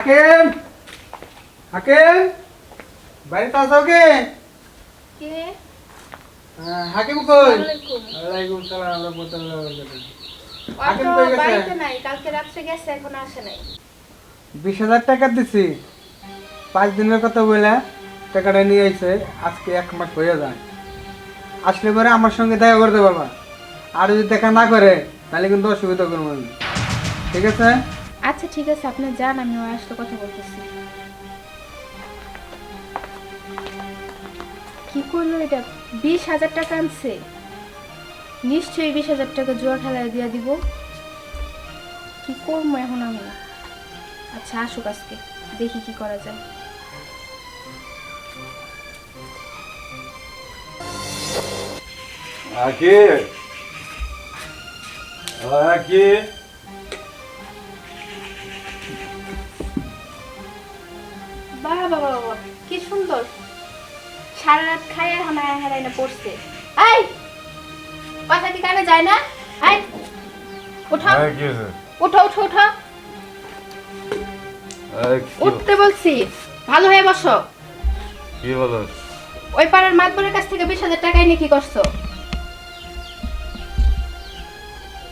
হাকিম হাকিম বাড়িতে আছো কে? কে? হাকিম কই? ওয়ালাইকুম। ওয়ালাইকুম সালাম রাহমাতুল্লাহি ওয়া বারাকাতুহু। হাকিম অটো কই গেছে? বাড়িতে নাই, কালকে রাত্রে গেছে, এখন আসে নাই। 20,000 টাকা দিছি, 5 দিনের কথা বলে টাকাটা নিয়ে আইছে। আজকে 1 মাস হয়ে যায়। আসলে পরে আমার সঙ্গে দেখা করতে পারবা। আর যদি দেখা না করে তাহলে কিন্তু অসুবিধা করবো আমি। ঠিক আছে? আচ্ছা ঠিক আছে, আপনি যান, আমি ওর আসলে কথা বলতেছি। কি করলো এটা? 20,000 টাকা আনছে, নিশ্চয়ই 20,000 টাকা জুয়া খেলায় দিয়ে দিব। কি করবো এখন আমি? আচ্ছা আসুক, আজকে দেখি কি করা যায়। আকি আকি বাহ বাবা বাবা, কি সুন্দর! সারা রাত খাই আর হানায় হারাই না পড়ছে। এই কথা কি কানে যায় না? এই উঠো কি হয়েছে? উঠো উঠো উঠো, উঠতে বলছি। ভালো হয়ে বসো। কি বলো? ওই পাড়ার মাতবরের কাছ থেকে 20,000 টাকা এনে কি করছো?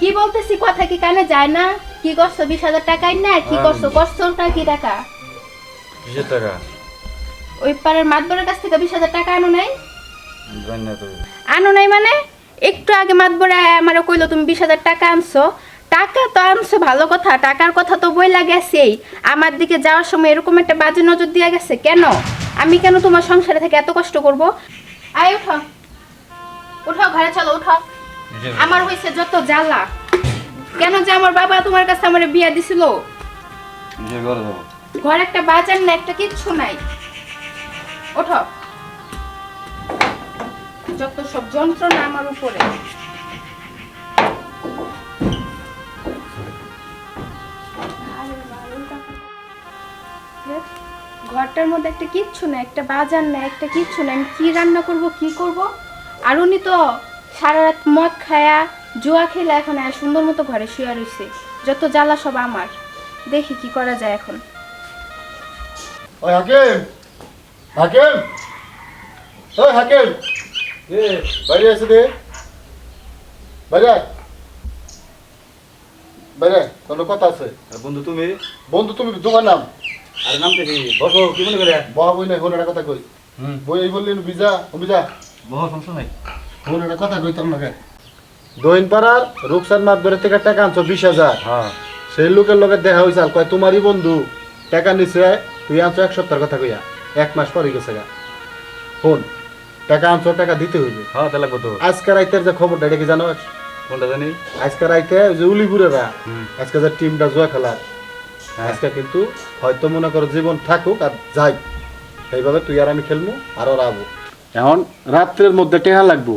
কি বলতেছি, কথা কি কানে যায় না? কি করছো? 20,000 টাকা না কি করছো? করছোটা কি টাকা? কিসের টাকা? ওই পাড়ার মাতবরের কাছ থেকে 20,000 টাকা আনো নাই? জানি না তো। আনো নাই মানে? একটু আগে মাতবরে আমারে কইলো তুমি 20,000 টাকা আনছো। টাকা তো আনছো ভালো কথা, টাকার কথা তো বইলা গেছেই। আমার দিকে যাওয়ার সময় এরকম একটা বাজে নজর দিয়া গেছে কেন? আমি কেন তোমার সংসারে থেকে এত কষ্ট করব? আয় উঠো উঠো, ঘরে চলো উঠো। আমার হইছে যত জ্বালা। কেন যে আমার বাবা তোমার কাছে আমার বিয়া দিছিল? নিজের ঘরে যাবো। ঘরে একটা বাজার না, একটা কিচ্ছু নাই। ওঠো, যত সব যন্ত্রণা আমার উপরে। ঘরটার মধ্যে একটা কিচ্ছু না, একটা বাজার না, একটা কিচ্ছু না। আমি কি রান্না করব, কি করব? আর উনি তো সারা রাত মদ খায়া জুয়া খেলে এখন আর সুন্দর মতো ঘরে শুয়ে রয়েছে। যত জ্বালা সব আমার। দেখি কি করা যায় এখন। ওই হাকিম হাকিম ওই হাকিম এ বাড়ি আছে দে বাইরে আয়। বাইরে আয়, তোর কথা আছে। বন্ধু তুমি? বন্ধু তুমি তোমার নাম? আরে নাম দেখি বসো, কি মনে করে? বহা বই নাই, হন একটা কথা কই। বই এই বললেন বিজা ও বিজা বসো, সমস্যা নাই। হন একটা কথা কই তোর নাকি। দইন পাড়ার রূপসার মাতবরের থেকে টাকা আনছো 20,000। হ্যাঁ সেই লোকের লগে দেখা হয়েছে, আর কয় তোমারই বন্ধু টাকা নিছে, তুই আনছো 1 সপ্তাহের কথা কইয়া 1 মাস পরে গেছে গা। ফোন টাকা আনছো, টাকা দিতে হইবে। হ্যাঁ তাহলে কত? আজকে রাইতের যে খবরটা এটা কি জানো? কোনটা জানি? আজকে রাইতে ওই যে উলিপুরেরা আজকে যে টিমটা জুয়া খেলার, হ্যাঁ। আজকে কিন্তু হয়তো মনে করো জীবন থাকুক আর যাই, এইভাবে তুই আর আমি খেলবো আর ওরা আবো। এখন রাত্রের মধ্যে টেহা লাগবো।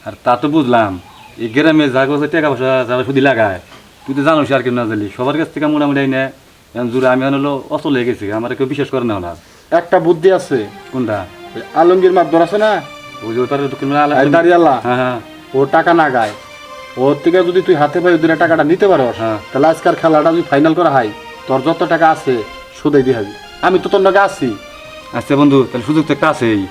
আর তা তো বুঝলাম, এই গ্রামে যা করছে টাকা পয়সা যারা সুদি লাগায়, তুই তো জানোস আর কেউ না জানি, সবার কাছ থেকে মোটামুটি নেয়। এখন জুড়ে আমি হলো অচল হয়ে গেছি, আমার কেউ বিশ্বাস করে না ওনার। একটা বুদ্ধি আছে। কোনটা? ওই আলমগীর মাতবর আছে না, ওই যে ওই পারে দক্ষিণ দাঁড়িয়াল্লা, হ্যাঁ হ্যাঁ ও টাকা না গায়, ওর থেকে যদি তুই হাতে পাই ওদের টাকাটা নিতে পারো, হ্যাঁ। তাহলে আজকের খেলাটা যদি ফাইনাল করা হয়, তোর যত টাকা আছে সুদাই দিয়ে হাবি। আমি তো তোর নাকি আছি। আচ্ছা বন্ধু, তাহলে সুযোগ তো একটা আছেই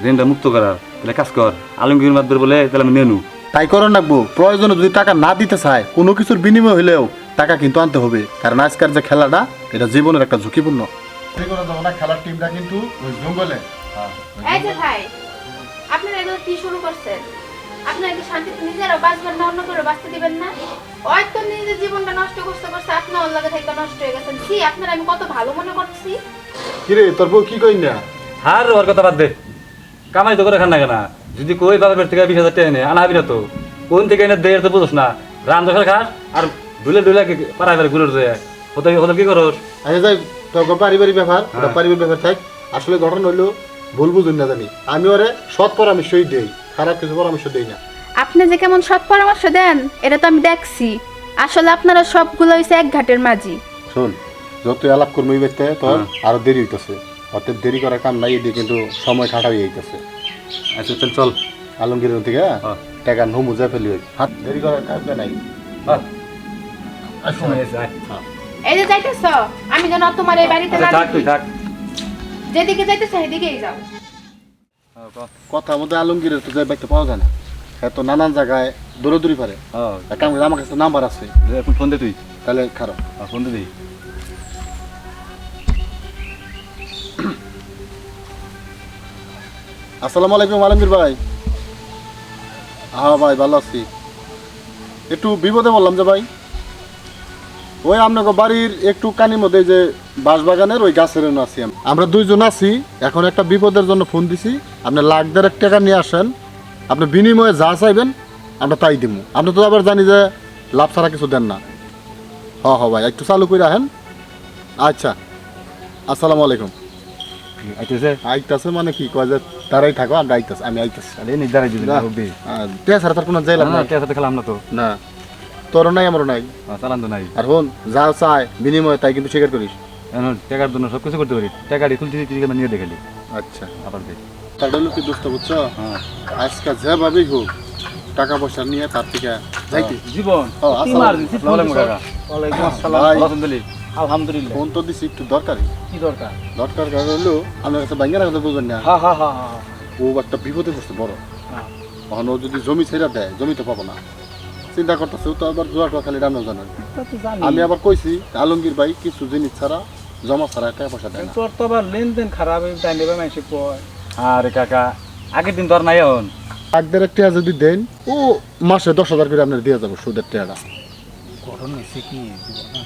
ঋণটা মুক্ত করার। তাহলে কাজ কর, আলমগীর মাতবর বলে তাহলে আমি নেনু। তাই করো রাখবো, প্রয়োজনে যদি টাকা না দিতে চায় কোনো কিছুর বিনিময় হইলেও টাকা কিন্তু আনতে হবে, কারণ আজকের যে খেলাটা এটা জীবনের একটা ঝুঁকিপূর্ণ। খেলার টিমটা কিন্তু ওই জঙ্গলে। এই যে ভাই, আপনারা এগুলো কি শুরু করছেন? আপনারা কি শান্তিতে নিজেরা বাঁচবেন না, অন্য করে বাঁচতে দিবেন না? হয়তো নিজের জীবনটা নষ্ট করতে করতে আপনার ওর লাগে থেকে নষ্ট হয়ে গেছেন। ছি, আপনারা আমি কত ভালো মনে করছি। কিরে তোর বউ কি কই না? আর ওর কথা বাদ দে, কামাই তো করে খান না কেনা। যদি কই বাবার থেকে 20,000 টাকা এনে আনা হবি না তো, কোন থেকে এনে দেয় তো বুঝোস না। রাম দোকান খাস আর ডুলে ডুলে পাড়ায় পাড়ে ঘুরে যায়। হতে হতে কি করস? আচ্ছা যাই, তোর পারিবারিক ব্যাপার, ওটা পারিবারিক ব্যাপার থাক। আসলে ঘটনা হইলো ভুল বুঝুন না জানি, আমি ওরে সৎ পরামর্শই দেই, খারাপ কিছু পরামর্শ দেই না। আপনি যে কেমন সৎ পরামর্শ দেন এটা তো আমি দেখছি। আসলে আপনারা সবগুলো হইছে এক ঘাটের মাঝি। শোন, যত আলাপ করবো এই ব্যক্তি তোর আরো দেরি হইতেছে, অর্থাৎ দেরি করার কাম নাই, এদিকে কিন্তু সময় খাটা হয়ে যাইতেছে। আচ্ছা চল চল। আলমগীরের থেকে টাকা নমু যা ফেলি, হাত দেরি করার কাজ নাই। সময় আছে, আয়। এই যে যাইতেছ, আমি যেন তোমার এই বাড়িতে না আচ্ছা থাক তুই দেখি। থাক। যেদিকে যাইতেছ সেদিকেই যাও। হ্যাঁ, ক। কথার মধ্যে আলমগীরের তো যাই বাইতে পাওয়া যায় না, হ্যাঁ তো নানান জায়গায় দৌড়াদৌড়ি পারে। হ্যাঁ, এক কাম করে আমার কাছে নাম্বার আছে, দে, এখন ফোন দে তুই। তাহলে খারাপ। হ্যাঁ, ফোন দে দিই। আসসালামু আলাইকুম আলমগীর ভাই। হ্যাঁ ভাই ভালো আছি। একটু বিপদে বললাম যে ভাই, ওই আপনাকে বাড়ির একটু কানির মধ্যে যে বাঁশবাগানের ওই গাছের আছি আমরা দুইজন আছি। এখন একটা বিপদের জন্য ফোন দিছি, আপনি লাখ 1.5 টাকা নিয়ে আসেন, আপনি বিনিময়ে যা চাইবেন আমরা তাই দিব। আপনি তো আবার জানি যে লাভ ছাড়া কিছু দেন না। হ্যাঁ হ্যাঁ ভাই একটু চালু করে রাখেন। আচ্ছা আসসালামু আলাইকুম। আইতেছে আইতাছে মানে কি কয় যে তারাই থাকো, আমরা আইতাছি, আমি আইতাছি। তাহলে এই নির্ধারিত দিবি না হবে। তে ছাড়া তার কোনো যাইলাম না না। কে সাথে খেলাম না তো। না তোরও নাই আমারও নাই। চালান তো নাই। আর হন যা চায় বিনিময়ে তাই কিন্তু স্বীকার করিস। এখন টাকার জন্য সব কিছু করতে পারি। টাকা দিয়ে তুলতে দিতে নিয়ে দেখালি আচ্ছা আবার দে। তাহলে হলো কি দোস্ত বুঝছো, হ্যাঁ আজকে যেভাবেই হোক টাকা পয়সা নিয়ে তার থেকে যাইতে। জীবন ও, আসসালামু আসসালামু আলাইকুম কাকা। ওয়ালাইকুম ভাই আসসালাম। ভালো আছেন দিলি? আলহামদুলিল্লাহ। ফোন তো দিছি একটু দরকারি। কি দরকার? দরকার কারণ হলো আমার কাছে বাইঙ্গার কথা বুঝবেন না, হ্যাঁ হ্যাঁ হ্যাঁ হ্যাঁ ও একটা বিপদে পড়ছে বড়। হ্যাঁ। তখন ও যদি জমি ছেড়ে দেয় জমি তো পাবো না, চিন্তা করতেছে ও তো আবার জোয়ার খালি রান্না জানেন। তা তো জানি। আমি আবার কইছি আলমগীর ভাই কিছু জিনিস ছাড়া জমা ছাড়া টাকা পয়সা দেয় না। তোর তো আবার লেনদেন খারাপ, টাইম দেবে মানুষে কয়। আরে কাকা আগের দিন তো আর নাই এখন। লাখ 1.5 টাকা যদি দেন ও মাসে 10,000 করে আপনার দিয়ে যাবো সুদের টাকাটা। ঘটন হয়েছে কি,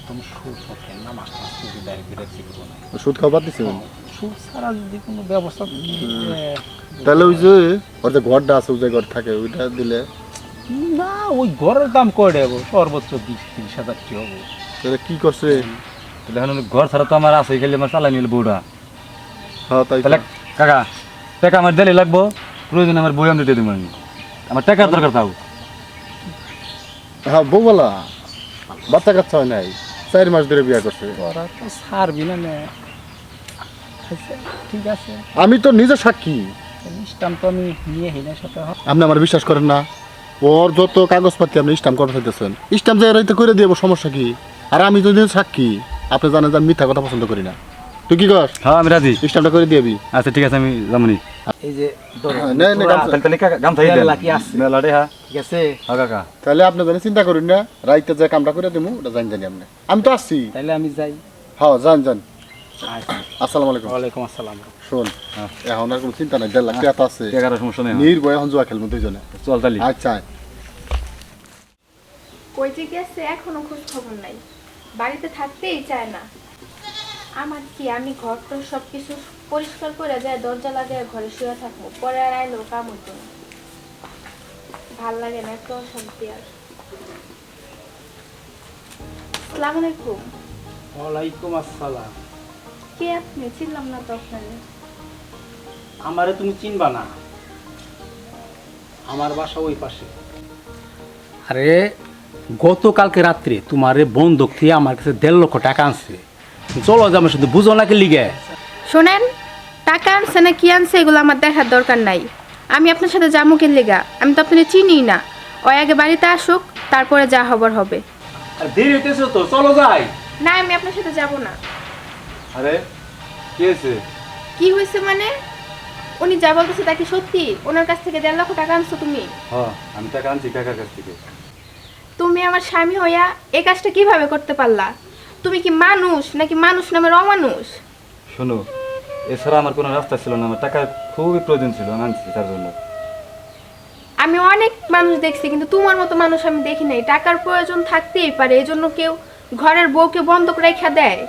তুমি সুদ হতেন না, মাস মাস যদি ডাইরেক্ট শিখবো না। সুদ খাবার দিছে সুদ ছাড়া যদি কোনো ব্যবস্থা তাহলে ওই যে ওর যে ঘরটা আছে ওই যে ঘর থাকে ওইটা দিলে না, ওই ঘরের দাম কয় দেবো সর্বোচ্চ 20-30 হাজার কি হবো। তাহলে কি করছে। তাহলে এখন ঘর ছাড়া তো আমার আছে, খালি আমার চালাই নিল বউটা। হ্যাঁ তাই তো। তাহলে কাকা টাকা আমার দিলে লাগবো, প্রয়োজন আমার বই আমি দিতে দিব। আমার টাকার দরকার তাও। হ্যাঁ বউ বলা বাচ্চা কাচ্চা হয় নাই, 4 মাস ধরে বিয়ে করছে। তোরা তো ছাড়বি না নে। আচ্ছা, ঠিক আছে, আমি তো নিজে সাক্ষী। স্টাম্প তো আমি নিয়ে হেলে সাথে আপনি আমার বিশ্বাস করেন না, ওর যত কাগজপাতি আপনি স্ট্যাম্প করে ফেলতেছেন, স্ট্যাম্প জায়গায় করে দিয়ে সমস্যা কি। আর আমি যদি সাক্ষী, আপনি জানেন যে আমি মিথ্যা কথা পছন্দ করি না। তুই কি কর হ্যাঁ আমি রাজি। স্ট্যাম্পটা করে দিবি। আচ্ছা ঠিক আছে আমি যামনি। এই যে ধরো, নে, নে, তোরা- গামছা। তাহলে কাকা গামছা দিই মেলা কি আছে? মেলা রে। হ্যাঁ ঠিক আছে, হ্যাঁ কাকা। তাহলে আপনি জানেন চিন্তা করেন না, রাইতে যে কামটা করে দেবো ওটা জানি আপনি। আমি তো আসছি। তাহলে আমি যাই। হ্যাঁ যান। আচ্ছা, আসসালামু আলাইকুম। ওয়ালাইকুম আসসালাম। শোন হ্যাঁ। এখন আর কোনো চিন্তা নাই, 1.5 লাখ টাকা আছে, টাকার সমস্যা নেই। নির্ভয় এখন জুয়া খেলবো দুইজনে। চল তালি। আচ্ছা কই যে গেছে এখনো খোঁজ খবর নাই, বাড়িতে থাকতেই চায় না। আমার কি, আমি ঘর তো সব কিছু পরিষ্কার করে যায়, দরজা লাগায় ঘরে শুয়ে থাকবো, পরে আর আইলেও কাম হতো না। ভাল লাগে না, একটু অশান্তি। আর আসসালামু আলাইকুম। ওয়ালাইকুম আসসালাম। কে আপনি? চিনলাম না তো আপনারে। আমারে তুমি চিনবা না, আমার বাসা ওই পাশে। আরে গতকালকে রাত্রে তোমারে বন্ধক থেকে আমার কাছে 1.5 লক্ষ টাকা আনছে। চলো যে আমার সাথে বুঝো নাকি লিগে। শোনেন, টাকা আনছে না কি আনছে এগুলো আমার দেখার দরকার নাই। আমি আপনার সাথে যাবো কি লেগা? আমি তো আপনাকে চিনি না। ওই আগে বাড়িতে আসুক, তারপরে যা হবার হবে। আর দেরি হইতেছে তো, চলো যাই। না, আমি আপনার সাথে যাব না। আরে কি হয়েছে? কি হয়েছে মানে? উনি যা বলতেছে তা কি সত্যি? ওনার কাছ থেকে 1.5 লক্ষ টাকা আনছো তুমি? হ্যাঁ আমি টাকা আনছি কাকার কাছ থেকে। তুমি আমার স্বামী হইয়া এই কাজটা কিভাবে করতে পারলা? তুমি কি মানুষ নাকি মানুষ নামের অমানুষ? শোনো, এছাড়া আমার কোনো রাস্তা ছিল না, আমার টাকার খুবই প্রয়োজন ছিল, আমি আনছি তার জন্য। আমি অনেক মানুষ দেখছি, কিন্তু তোমার মতো মানুষ আমি দেখি নাই। টাকার প্রয়োজন থাকতেই পারে, এই জন্য কেউ ঘরের বউকে বন্ধক রেখা দেয়।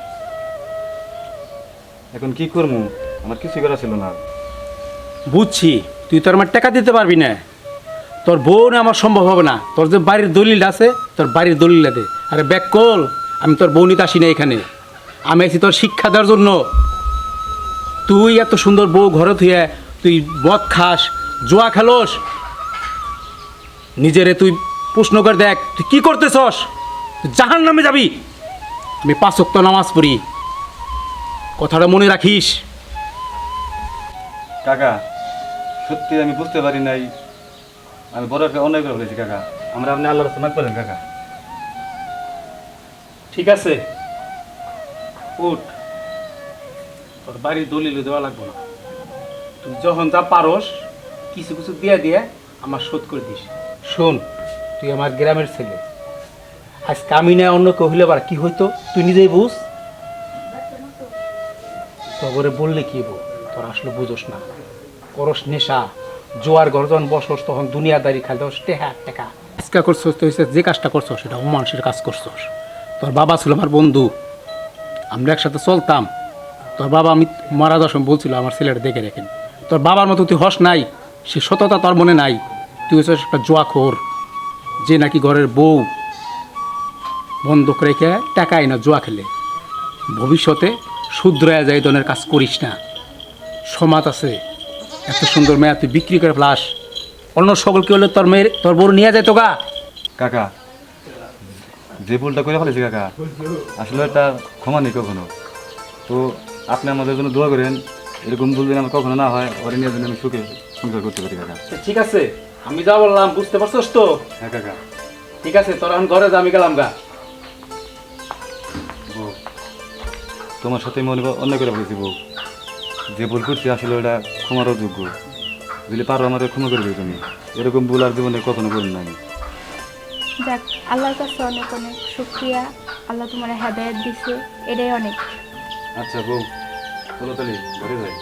এখন কি করবো, আমার কিছুই করা ছিল না। বুঝছি, তুই তোর আমার টাকা দিতে পারবি না, তোর বউ না আমার সম্ভব হবে না। তোর যে বাড়ির দলিল আছে, তোর বাড়ির দলিলটা দে। আরে ব্যাক কল, আমি তোর বউ নিতে আসি না এখানে, আমি আছি তোর শিক্ষা দেওয়ার জন্য। তুই এত সুন্দর বউ ঘরে থুয়ে তুই মদ খাস, জুয়া খেলোস, নিজেরে তুই প্রশ্ন করে দেখ তুই কি করতেছস। তুই জাহান্নামে যাবি। আমি 5 ওয়াক্ত নামাজ পড়ি, কথাটা মনে রাখিস। কাকা সত্যি আমি বুঝতে পারি নাই, আমি বড় একটা অন্যায় করে ফেলেছি কাকা। আমরা আপনি আল্লাহর রাস্তায় মাফ করেন কাকা। ঠিক আছে, উঠ, তোর বাড়ির দলিল দেওয়া লাগবে না। তুই যখন যা পারস কিছু কিছু দিয়ে দিয়ে আমার শোধ করে দিস। শোন, তুই আমার গ্রামের ছেলে, আজকে আমি না অন্য কেউ হইলে আবার কি হইতো তুই নিজেই বুঝ। তবরে বললে কি বল, তোর আসলে বুঝোস না, করস নেশা, জোয়ার গর্জন বসস, তখন দুনিয়াদারি খালি দোষ টেহা টেকা। আজকা করছস তুই যে কাজটা করছস সেটা অমানুষের কাজ করছস। তোর বাবা ছিল আমার বন্ধু, আমরা একসাথে চলতাম। তোর বাবা আমি মারা যাওয়ার সময় বলছিল আমার ছেলেটা দেখে রেখেন। তোর বাবার মতো তুই হস নাই, সে সততা তোর মনে নাই। তুই হচ্ছিস একটা জুয়াখোর, যে নাকি ঘরের বউ বন্ধক রেখে টাকাই না জুয়া খেলে। ভবিষ্যতে শুধরায়া যায়, ধরনের কাজ করিস না। সমাজ আছে, এত সুন্দর মেয়ে তুই বিক্রি করে ফেলাস। অন্য সকল কি হলে তোর মেয়ের তোর বউ নিয়ে যায় তো গা। কাকা, যে ভুলটা করে ফেলেছি কাকা, আসলে এটা ক্ষমা নেই কখনো। তো আপনি আমাদের জন্য দোয়া করেন, এরকম ভুল যেন আমার কখনো না হয়, ওরে নিয়ে যেন আমি সুখে সংসার করতে পারি কাকা। ঠিক আছে, আমি যা বললাম বুঝতে পারছস তো? হ্যাঁ কাকা। ঠিক আছে, তোর এখন ঘরে যা, আমি গেলাম গা। বউ, তোমার সাথে মনে অন্যায় করে বলেছি বউ, যে ভুল করছি আসলে ওটা ক্ষমারও যোগ্য। যদি পারো আমার ক্ষমা করে দিও তুমি, এরকম ভুল আর জীবনে কখনো করি না আমি। যাক, আল্লাহর কাছে অনেক অনেক শুকরিয়া, আল্লাহ তোমার হেদায়েত দিছে, এটাই অনেক। আচ্ছা বউ, চলো তাহলে ঘরে যাই।